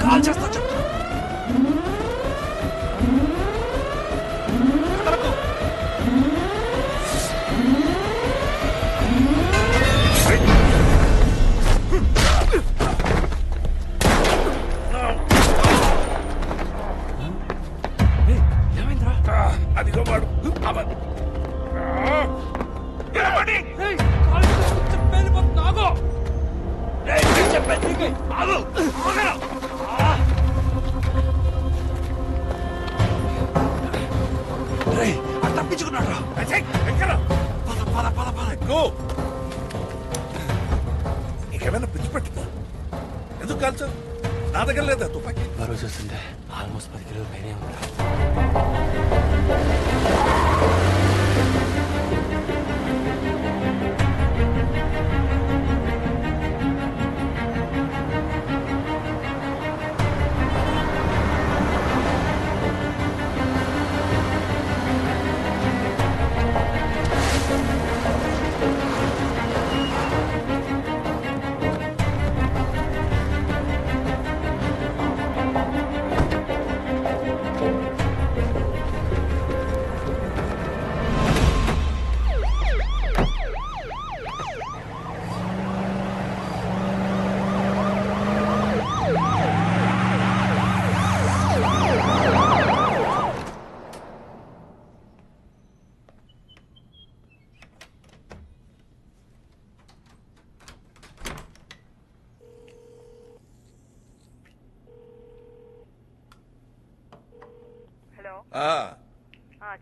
Call చేస్తా చెప్తా. అదిగో వాడు తప్పించుకున్నాడు. నీకేమైనా పిచ్చి పెట్టిందా? ఎందుకు కాల్చావు? నా దగ్గర లేదా తుపాకీ? బరువు చూస్తుంటే ఆల్మోస్ట్ 10 కిలోల పైనే ఉంది.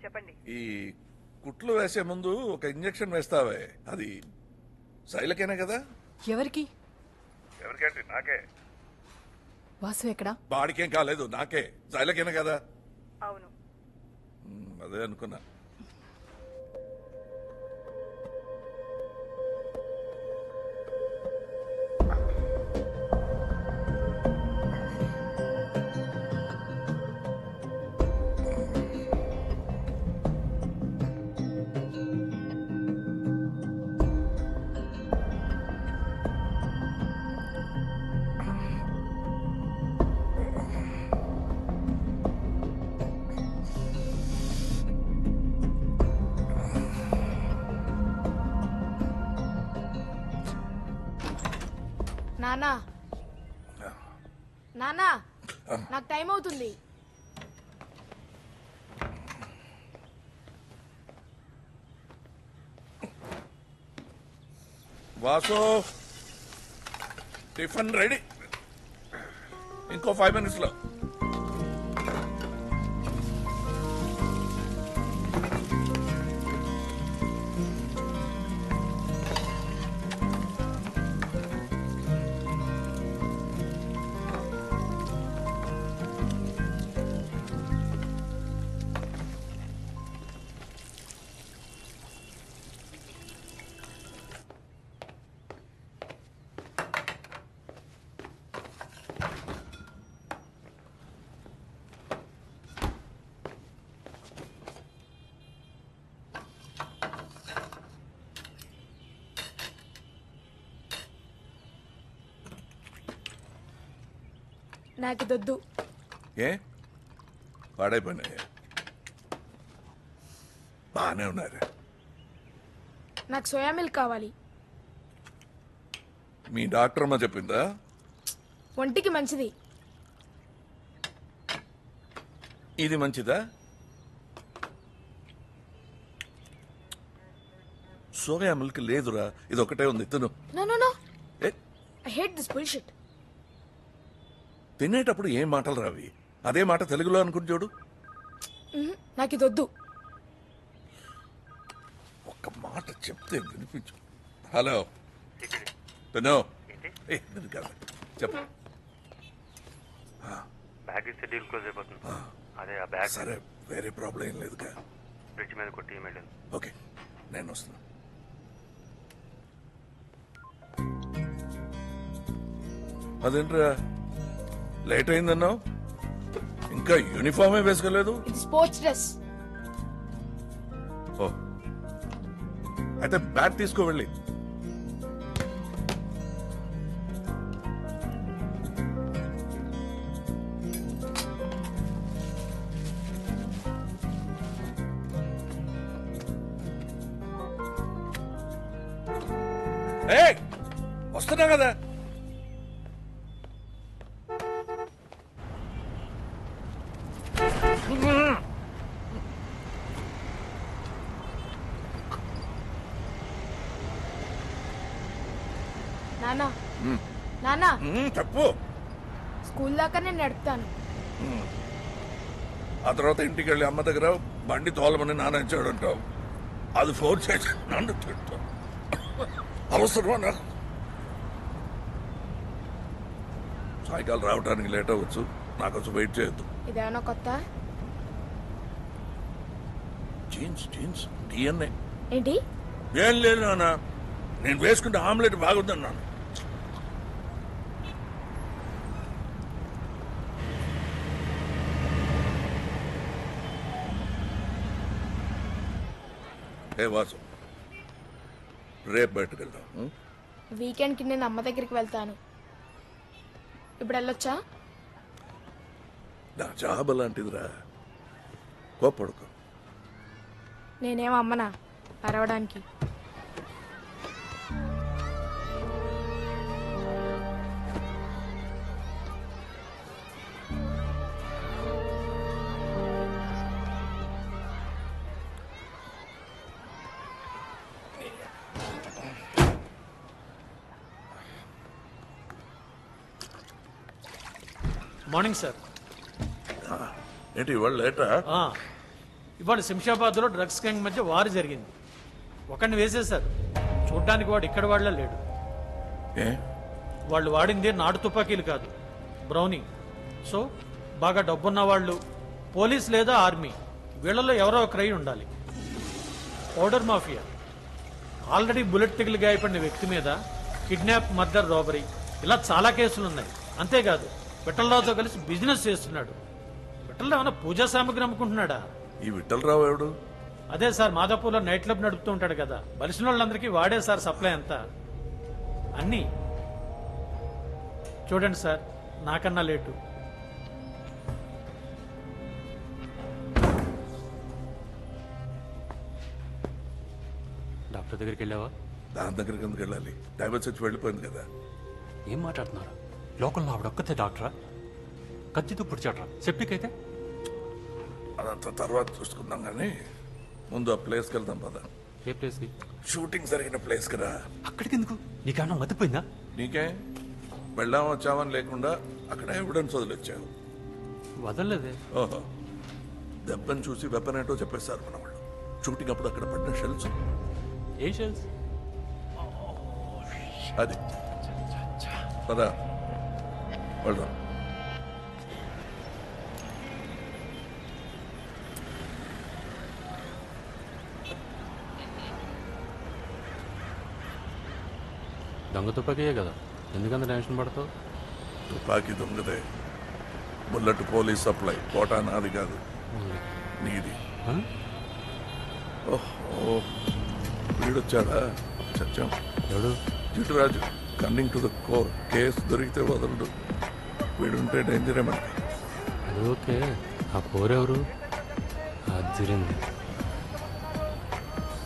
చెప్పండి. ఈ కుట్లు వేసే ముందు ఒక ఇంజెక్షన్ వేస్తావే, అది శైలకేనే కదా? ఎవరికి? ఎవరికేంటి? నాకే. వాసు ఎక్కడా? బాడికేం కాలేదు, నాకే. శైలకేనే కదా? అవును. అదే అనుకున్నా. నానా నానా నాకు టైం అవుతుంది. వాసు, టిఫిన్ రెడీ, ఇంకో 5 minutes లో. నాకు దొద్దు. ఏ పాడైపోయినాయా? బాగానే ఉన్నారు. నాకు సోయా మిల్క్ కావాలి. మీ డాక్టర్ అమ్మ చెప్పిందా? ఒంటికి మంచిది. ఇది మంచిదా? సోయా మిల్క్ లేదురా, ఇది ఒకటే ఉంది, తిను. No no no, I hate this bullshit. తినేటప్పుడు ఏం మాటలు రావి, అదే మాట తెలుగులో అనుకుని చూడు. నాకు ఇదొద్దు. ఒక్క మాట చెప్తే వినిపించు. హలో తిను. చెప్పు. బ్యాగ్ ఇస్తే డీల్ క్లోజ్ అయిపోతుంది. అదే ఆ బ్యాగ్. సరే, వేరే ప్రాబ్లం ఏం లేదుగా. బ్రిడ్జ్ మీద కొట్టి ఈమెయిల్. ఓకే, నేను వస్తున్నా. అదేంట్రా లేట్ అయిందన్నావు, ఇంకా యూనిఫామే వేసుకోలేదు? ఇది స్పోర్ట్స్ డ్రెస్. ఓ, అయితే బ్యాగ్ తీసుకో వెళ్ళి. ఏయ్, వస్తున్నా కదా. నానా నానా చెప్పు. స్కూల్ దాకా నేను నడుపుతాను. ఆ తర్వాత ఇంటికి వెళ్ళి అమ్మ దగ్గర బండి తోలమని నాన్న ఇచ్చాడు అంటావు. అది ఫోన్ చేసి నన్ను తింటావు. అవసరమా నాకు? సాయంకాలం రావడానికి లేట్ అవ్వచ్చు, నాకోసం వెయిట్ చేయొద్దు. ఇదేమన్నా కొత్త? జీన్స్ జీన్స్ డిఎన్ఏ ఏంటి? ఏం లేదు నాన్న, నేను వేసుకుంటే ఆమ్లెట్ బాగుందన్నాను. ఏ వాసు, రేపు బయటకు వెళ్దాం. వీకెండ్కి నేను అమ్మ దగ్గరికి వెళ్తాను. ఇప్పుడు వెళ్ళొచ్చా? నా జాబ్ అలాంటిదిరా, కోపడుకో. నేనేం అమ్మనా అరవడానికి? Morning sir. ఏంటి ఇవాళ లేటా? ఇవాళ శంషాబాద్లో డ్రగ్స్ గ్యాంగ్ మధ్య వారు జరిగింది. ఒకరిని వేసేశారు. చూడ్డానికి వాడు ఇక్కడ వాళ్ళ లేడు. ఏ వాళ్ళు వాడింది నాటు తుపాకీలు కాదు, బ్రౌనీ. సో బాగా డబ్బున్న వాళ్ళు, పోలీస్ లేదా ఆర్మీ, వీళ్ళలో ఎవరో ఒకరై ఉండాలి. Powder mafia. ఆల్రెడీ బుల్లెట్ తగిలి గాయపడిన వ్యక్తి మీద కిడ్నాప్, మర్డర్, రాబరీ ఇలా చాలా కేసులున్నాయి. అంతేకాదు విఠలరావుతో కలిసి బిజినెస్ చేస్తున్నాడు. విఠలరావు ఏమైనా పూజా సామగ్రి అమ్ముకుంటున్నాడా? ఈ విఠలరావు ఎవడు? అదే సార్, మాదాపూర్లో నైట్ క్లబ్ నడుపుతూ ఉంటాడు కదా. బలిసిన వాళ్ళందరికీ వాడే సార్ సప్లై అంతా. అన్నీ చూడండి సార్, నాకన్నా లేటు. డాక్టర్ దగ్గరికి వెళ్ళావా? దాని దగ్గరికి ఎందుకు వెళ్ళాలి? డైవర్స్ వచ్చి వెళ్ళిపోయింది కదా. ఏం మాట్లాడుతున్నారు? లోకల్లో ఆవిడొక్కతే డాక్టరా? కత్తితో పుడిచాడరా? సెప్టిక్ అయితే అదంతా తర్వాత చూసుకుందాం, కానీ ముందు ఆ ప్లేస్కి వెళ్దాం పద. ఏ ప్లేస్కి? షూటింగ్ జరిగిన ప్లేస్ కదా. అక్కడికి ఎందుకు? నీకేమన్నా మతిపోయిందా? నీకే వెళ్ళాం వచ్చామని లేకుండా అక్కడ ఎవిడెన్స్ వదిలొచ్చావు. వదలలేదే. ఓహో, దెబ్బని చూసి వెపన్ ఏంటో చెప్పేశారు మన వాళ్ళు. షూటింగ్ అప్పుడు అక్కడ పడిన షెల్స్. ఏ షెల్స్? అది పదా వెళ్దాం. దొంగ తుపాకీయే కదా, ఎందుకంత టెన్షన్ పడతావు? తుపాకీ దొంగదే, బుల్లెట్ పోలీస్ సప్లై. కోటా నాది కాదు, నీది. ఓహో, వీడొచ్చాడా? సత్యం ఎవడు? జిటురాజు. Cunning to the core. Case దొరికితే వదలడు. వీడుంటే డేంజరే మనకి. అది ఓకే, ఆ పోరెవరు? అదిరింది.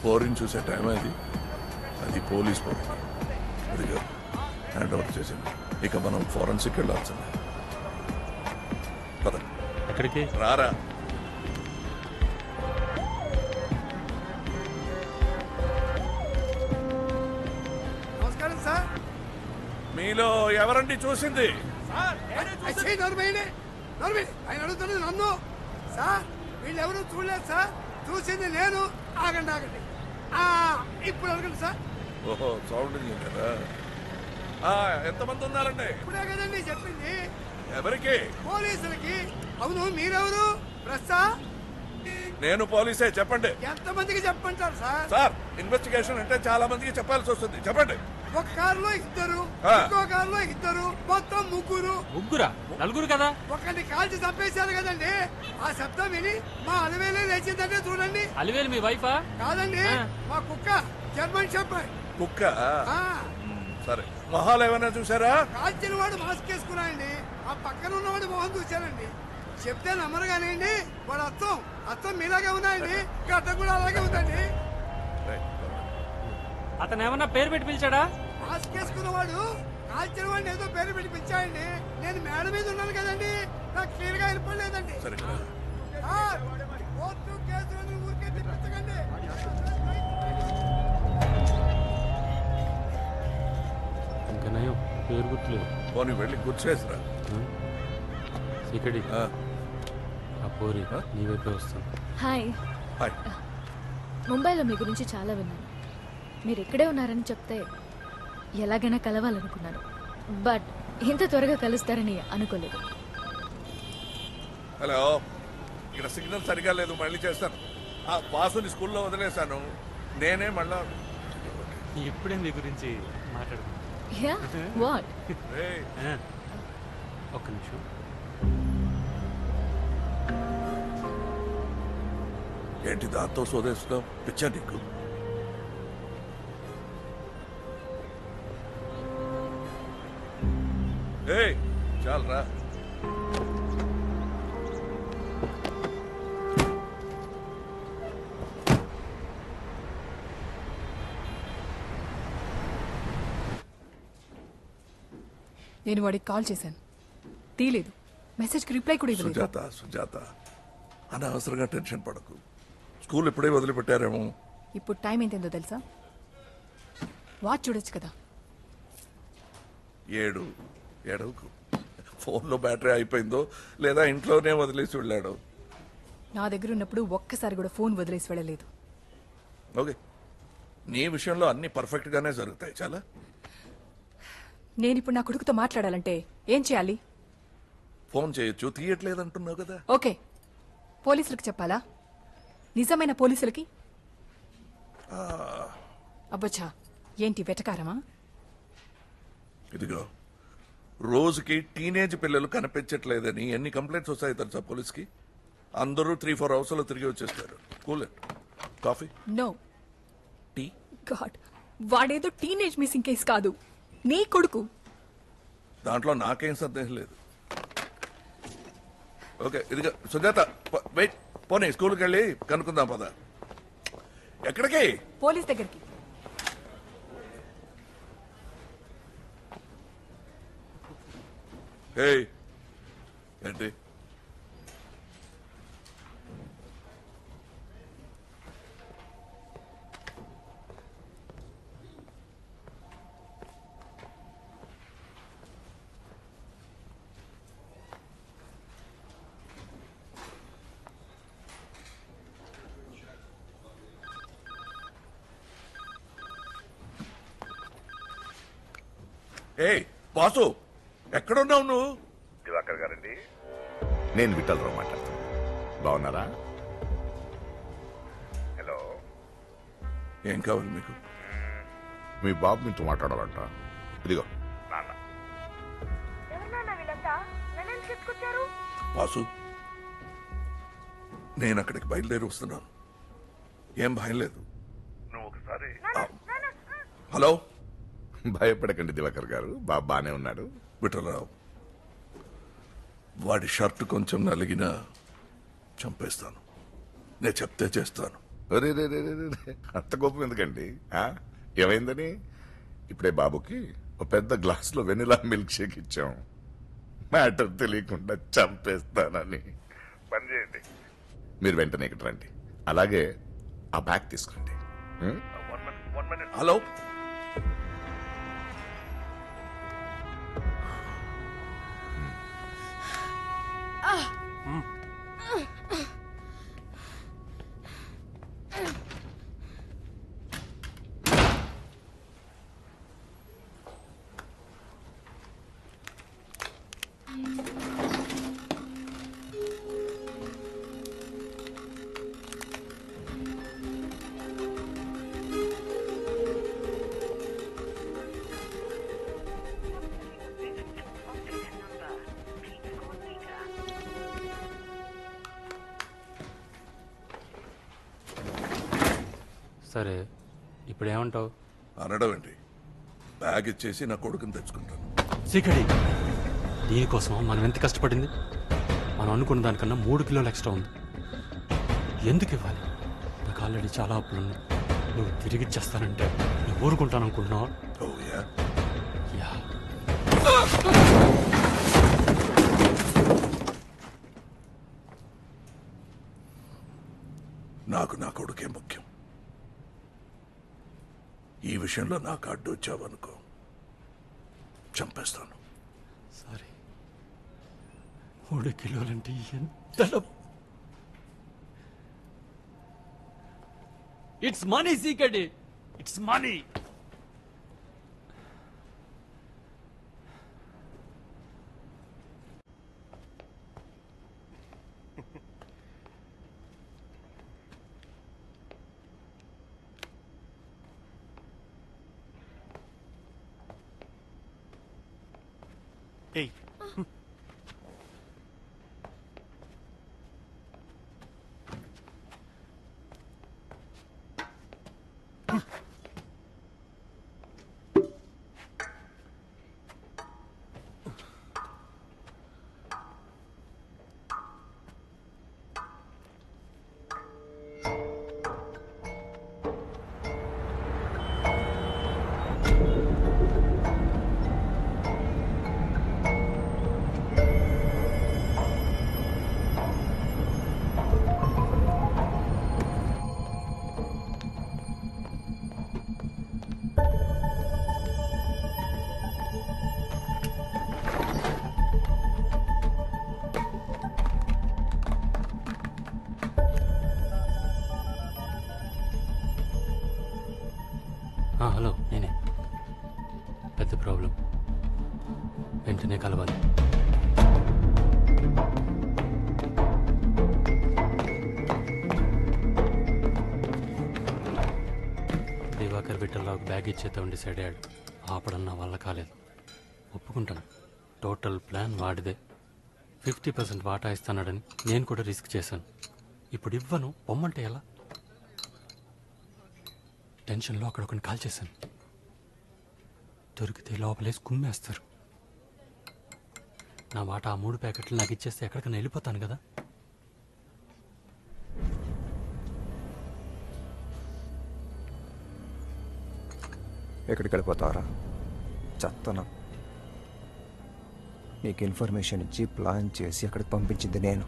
పోరిని చూసే టైం అది పోలీస్ పోరింగ్. అది కాదు, హ్యాండ్ ఓవర్ చేసింది. ఇక మనం ఫోరెన్సిక్ వెళ్ళాల్సిందే. పద. ఎక్కడికి? రారా. నమస్కారం సార్. మీలో ఎవరండి చూసింది? ఆయన అడుగుతున్నది నన్ను సార్. వీళ్ళెవరూ చూడలేదు సార్, చూసింది నేను. ఆగండి ఆగండి, ఇప్పుడు అడగండి సార్. ఓహో, సౌండ్ కదా. ఎంతమంది ఉన్నారండి? ఇప్పుడే కదండి చెప్పింది. ఎవరికి? పోలీసులకి. అవును, మీరెవరు? ప్రస్తా? నేను పోలీసే, చెప్పండి. ఎంతమందికి చెప్పంటారు సార్? సార్, ఇన్వెస్టిగేషన్ అంటే చాలా మందికి చెప్పాల్సి వస్తుంది, చెప్పండి. ఒక కారులో ఇద్దరు, ఇంకో కారులో ఇద్దరు, మొత్తం ముగ్గురు. ముగ్గురా? నలుగురు కదా. ఒకరిని కాల్చి చంపేశారు కదండి. ఆ శబ్దం విని మా అలవేలే లేచిందంటే చూడండి. అలివేలు మీ వైఫా? కాదండి, మా కుక్క, జర్మన్ షెపర్డ్. కుక్క? సరే, మొహాలు ఏమైనా చూసారా? కాల్చిన వాడు మాస్క్ వేసుకున్నాయండి. ఆ పక్కన ఉన్నవాడు మొహం చూశానండి. చెప్తే నమ్మరు కానివ్వండి, వాడు అత్తం మీలాగే ఉన్నాయండి. గడ్డ కూడా అలాగే ఉందండి. అతను ఏమన్నా పేరు పెట్టి పిలిచాడా? ఎక్కేసుకున్నవాడు కాల్చిన వాడిని ఏదో పేరు పెట్టి పిచ్చాయండి. నేను మేడ మీద ఉన్నాను కదండి, నాకు క్లియర్ గా వెళ్ళిపోలేదండి. సరే కదా. కోర్టు కేసులని ఊరికే తిప్పించకండి. ఇంకా నయం పేరు గుర్తులేదు. పోనీ వెళ్ళి కూర్చేసిరా. ఇక్కడ ఆ పోరి నీ వైపే వస్తుంది. Hi, hi. ముంబైలో మీ గురించి చాలా విన్నాను. మీరు ఇక్కడే ఉన్నారని చెప్తే ఎలాగైనా కలవాలనుకున్నాను, బట్ ఇంత త్వరగా కలుస్తారని అనుకోలేదు. హలో, ఇక్కడ సిగ్నల్ సరిగా లేదు, మళ్ళీ చేస్తాను. ఆ వాసుని స్కూల్లో వదిలేశాను, నేనే మళ్ళా. ఇప్పుడే నీ గురించి మాట్లాడుకున్నాను. Yeah, what? ఏయ్, ఒక్క నిమిషం. ఏంటి దాంతో సోదేస్తున్నావు? పిచ్చా నీకు? ఏయ్, చాలరా. నేను వాడికి కాల్ చేశాను, తీయలేదు. మెసేజ్కి రిప్లై కూడా ఇవ్వలేదు. సుజాత అనవసరంగా టెన్షన్ పడకు. స్కూల్ ఇప్పుడే వదిలిపెట్టారేమో. ఇప్పుడు టైం ఎంతేందో తెలుసా? వాచ్ చూడొచ్చు కదా. 7 ఫోన్లో బ్యాటరీ అయిపోయిందో లేదా ఇంట్లోనే వదిలేసి వెళ్ళాడు. నా దగ్గర ఉన్నప్పుడు ఒక్కసారి కూడా ఫోన్ వదిలేసి వెళ్ళలేదు. ఓకే, నీ విషయంలో అన్ని పర్ఫెక్ట్ గానే జరుగుతాయి. చాలా. నేను ఇప్పుడు నా కొడుకుతో మాట్లాడాలంటే ఏం చేయాలి? ఫోన్ చేయొచ్చు, తీయట్లేదంటున్నావు కదా. ఓకే, పోలీసులకు చెప్పాలా? నిజమైన పోలీసులకి? అబ్బచ్చా, ఏంటి వెటకారమా? ఇదిగో, రోజుకి టీనేజ్ పిల్లలు కనిపించట్లేదని ఎన్ని కంప్లైంట్స్ వస్తాయి తెలుసా పోలీస్కి? అందరూ 3-4 అవర్స్లో తిరిగి వచ్చేస్తారు. Cool it. Coffee? No. Tea? God, వాడేదో టీనేజ్ మిస్సింగ్ కేసు కాదు, నీ కొడుకు. దాంట్లో నాకేం సందేహం లేదు. ఓకే, ఇదిగో సుజాత, వెయిట్. పోనీ స్కూల్కి వెళ్ళి కనుక్కుందాం పద. ఎక్కడికి? పోలీస్ దగ్గరికి. ఏయ్, ఏంటి? ఏయ్ బాసు, ఎక్కడున్నావు నువ్వు? దివాకర్ గారండి, నేను విఠలరావు మాట్లాడుతాను. బాగున్నారా? హలో, ఏం కావాలి మీకు? మీ బాబు మీతో మాట్లాడాలంట. ఇదిగో నాన్న. బాసు, నేను అక్కడికి బయలుదేరి వస్తున్నాను. ఏం భయం లేదు. నువ్వు ఒకసారి. హలో, భయపడకండి దివాకర్ గారు, బాబు బానే ఉన్నాడు. విఠలరావు, వాడి షర్ట్ కొంచెం నలిగినా చంపేస్తాను. నేను చెప్తే చేస్తాను. అరే రే రే రే రే, అంత కోపం ఎందుకండి? ఏమైందని? ఇప్పుడే బాబుకి ఒక పెద్ద గ్లాసులో వెనిలా మిల్క్ షేక్ ఇచ్చాం. మ్యాటర్ తెలియకుండా చంపేస్తానని. పని చేయండి, మీరు వెంటనే ఇక్కడ రండి. అలాగే ఆ బ్యాగ్ తీసుకురండి. హలో, సరే, ఇప్పుడు ఏమంటావు? అనడం ఏంటి? బ్యాగ్ ఇచ్చేసి నా కొడుకుని తెచ్చుకుంటాను. సీకడి, దీనికోసం మనం ఎంత కష్టపడింది? మనం అనుకున్న దానికన్నా 3 కిలోలు ఎక్స్ట్రా ఉంది. ఎందుకు ఇవ్వాలి? నాకు ఆల్రెడీ చాలా అప్పులున్నాయి. నువ్వు తిరిగి ఇచ్చేస్తానంటే నేను ఊరుకుంటాను అనుకుంటున్నావా? ఓ యా, నాకు నా కొడుకే ముఖ్యం. ఈ విషయంలో నాకు అడ్డు వచ్చావనుకో చంపేస్తాను. సారీ. 3 కిలోలంటే ఎంత డబ్బు? ఇట్స్ మనీ సీకటి, ఇట్స్ మనీ. Hey. హలో, నేనే. పెద్ద ప్రాబ్లం, వెంటనే కలవాలి. దివాకర్ విఠల్లాకు బ్యాగ్ ఇచ్చేద్దాం డిసైడ్ అయ్యాడు. ఆపడం నా వల్ల కాలేదు. ఒప్పుకుంటాను, టోటల్ ప్లాన్ వాడిదే. 50% వాటా ఇస్తానని నేను కూడా రిస్క్ చేశాను. ఇప్పుడు ఇవ్వను, పొమ్మంటే ఎలా? టెన్షన్లో అక్కడొకని కాల్ చేశాను. దొరికితే లోపలేసి కుమ్మేస్తారు. నా వాటా ఆ 3 ప్యాకెట్లు నాకు ఇచ్చేస్తే ఎక్కడికైనా వెళ్ళిపోతాను కదా. ఎక్కడికి వెళ్ళిపోతావరా? చెత్తనా? నీకు ఇన్ఫర్మేషన్ ఇచ్చి ప్లాన్ చేసి అక్కడికి పంపించింది నేను.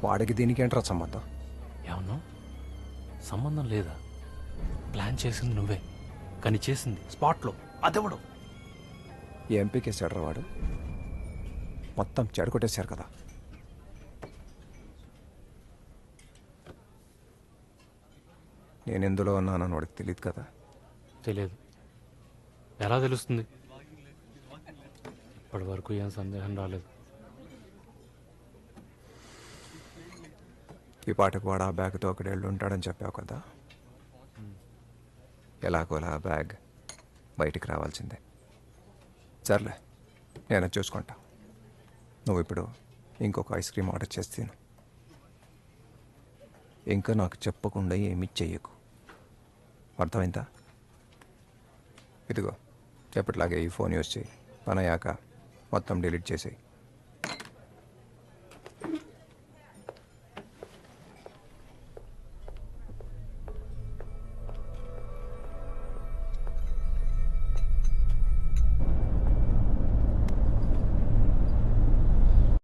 వాడికి దీనికి ఏంట్రా సంబంధం? ఏమన్నా సంబంధం లేదా? ప్లాన్ చేసింది నువ్వే, కానీ చేసింది స్పాట్లో అదెవడు? ఏం పీకేశాడు వాడు? మొత్తం చెడగొట్టేశారు కదా. నేను ఎందులో ఉన్నానని వాడికి తెలియదు కదా. తెలియదు. ఎలా తెలుస్తుంది? ఇప్పటి వరకు ఏం సందేహం రాలేదు. ఈ పాటకు వాడు ఆ బ్యాగ్తో ఒకటి వెళ్ళి ఉంటాడని చెప్పావు కదా. ఎలాగోలా ఆ బ్యాగ్ బయటికి రావాల్సిందే. సర్లే, నేను చూసుకుంటా. నువ్వు ఇప్పుడు ఇంకొక ఐస్ క్రీమ్ ఆర్డర్ చేస్తాను. ఇంకా నాకు చెప్పకుండా ఏమీ చెయ్యకు, అర్థమైందా? ఇదిగో ఎప్పటిలాగే ఈ ఫోన్ యూజ్ చేయి. పని అయ్యాక మొత్తం డిలీట్ చేసేయి.